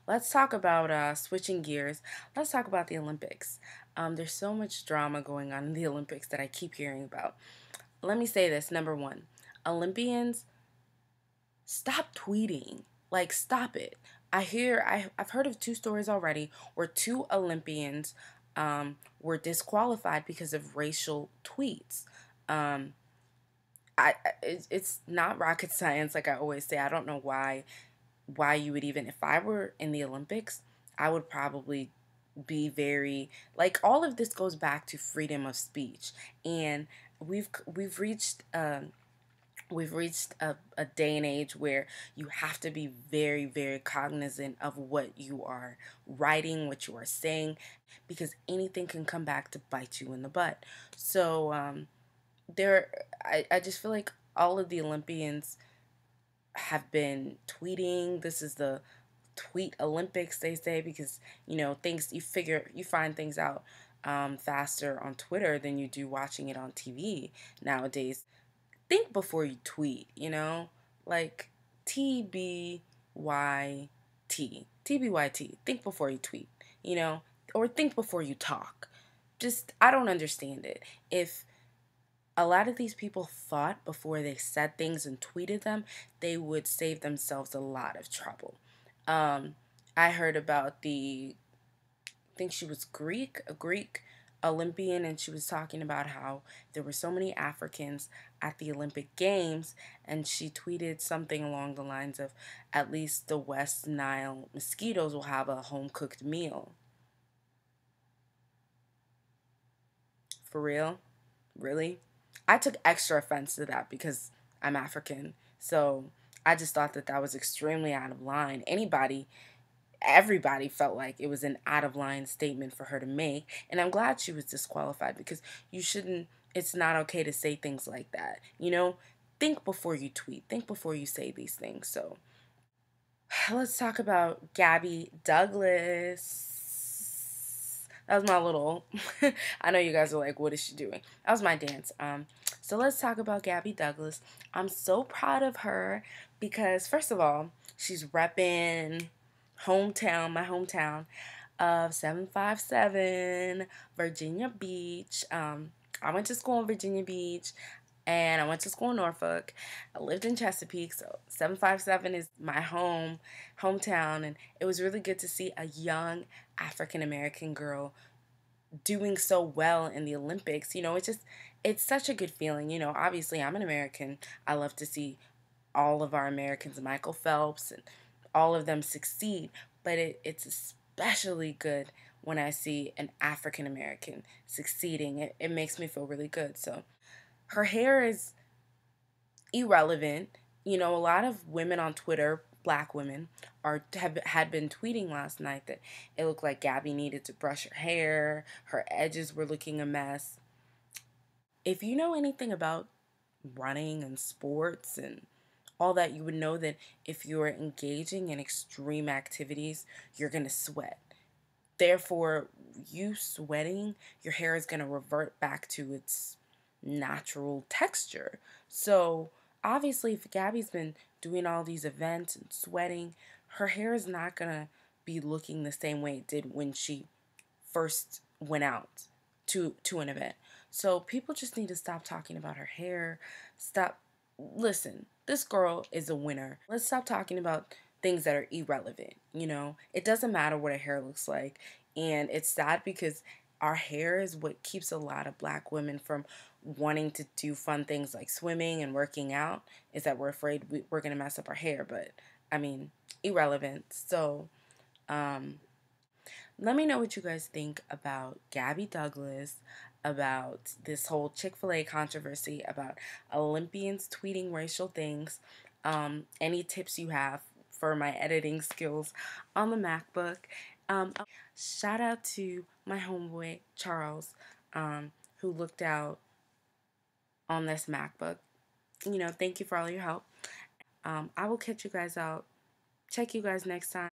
let's talk about switching gears. Let's talk about the Olympics. There's so much drama going on in the Olympics that I keep hearing about. Let me say this. Number one, Olympians, stop tweeting. Like, stop it. I've heard of two stories already where two Olympians were disqualified because of racial tweets. Um, it's not rocket science, like I always say. I don't know why you would even, if I were in the Olympics, I would probably be very, like, all of this goes back to freedom of speech. And we've reached a day and age where you have to be very, very cognizant of what you are writing, what you are saying, because anything can come back to bite you in the butt. So there I just feel like all of the Olympians have been tweeting. This is the tweet Olympics, they say, because things, you find things out faster on Twitter than you do watching it on TV nowadays. Think before you tweet, like TBYT. Think before you tweet, or think before you talk. Just, I don't understand it. If a lot of these people thought before they said things and tweeted them, they would save themselves a lot of trouble. Um, I heard about I think she was a Greek Olympian, and she was talking about how there were so many Africans at the Olympic Games, and she tweeted something along the lines of, at least the West Nile mosquitoes will have a home cooked meal. For real? Really? I took extra offense to that because I'm African. So I just thought that that was extremely out of line. Everybody felt like it was an out of line statement for her to make. And I'm glad she was disqualified, because it's not okay to say things like that. Think before you tweet, think before you say these things. So let's talk about Gabby Douglas. That was my little. I know you guys are like, what is she doing? That was my dance. So let's talk about Gabby Douglas. I'm so proud of her because, first of all, she's repping my hometown of 757 Virginia Beach. I went to school in Virginia Beach, and I went to school in Norfolk. I lived in Chesapeake, so 757 is my hometown, and it was really good to see a young African American girl doing so well in the Olympics. It's such a good feeling. Obviously I'm an American. I love to see all of our Americans, Michael Phelps and all of them, succeed, but it's especially good when I see an African American succeeding. It makes me feel really good. So her hair is irrelevant. A lot of women on Twitter, black women, had been tweeting last night that it looked like Gabby needed to brush her hair, her edges were looking a mess. If you know anything about running and sports and all that, you would know that if you're engaging in extreme activities, you're going to sweat. Therefore, you sweating, your hair is going to revert back to its natural texture. So, obviously, if Gabby's been doing all these events and sweating, her hair is not going to be looking the same way it did when she first went out to an event. So, people just need to stop talking about her hair. Stop. Listen, this girl is a winner. Let's stop talking about things that are irrelevant. It doesn't matter what her hair looks like. And it's sad because our hair is what keeps a lot of black women from wanting to do fun things like swimming and working out, is that we're afraid we're going to mess up our hair. But, I mean, irrelevant. So, let me know what you guys think about Gabby Douglas, about this whole Chick-fil-A controversy, about Olympians tweeting racial things. Any tips you have for my editing skills on the MacBook. Shout out to my homeboy, Charles, who looked out on this MacBook. Thank you for all your help. I will catch you guys out. Check you guys next time.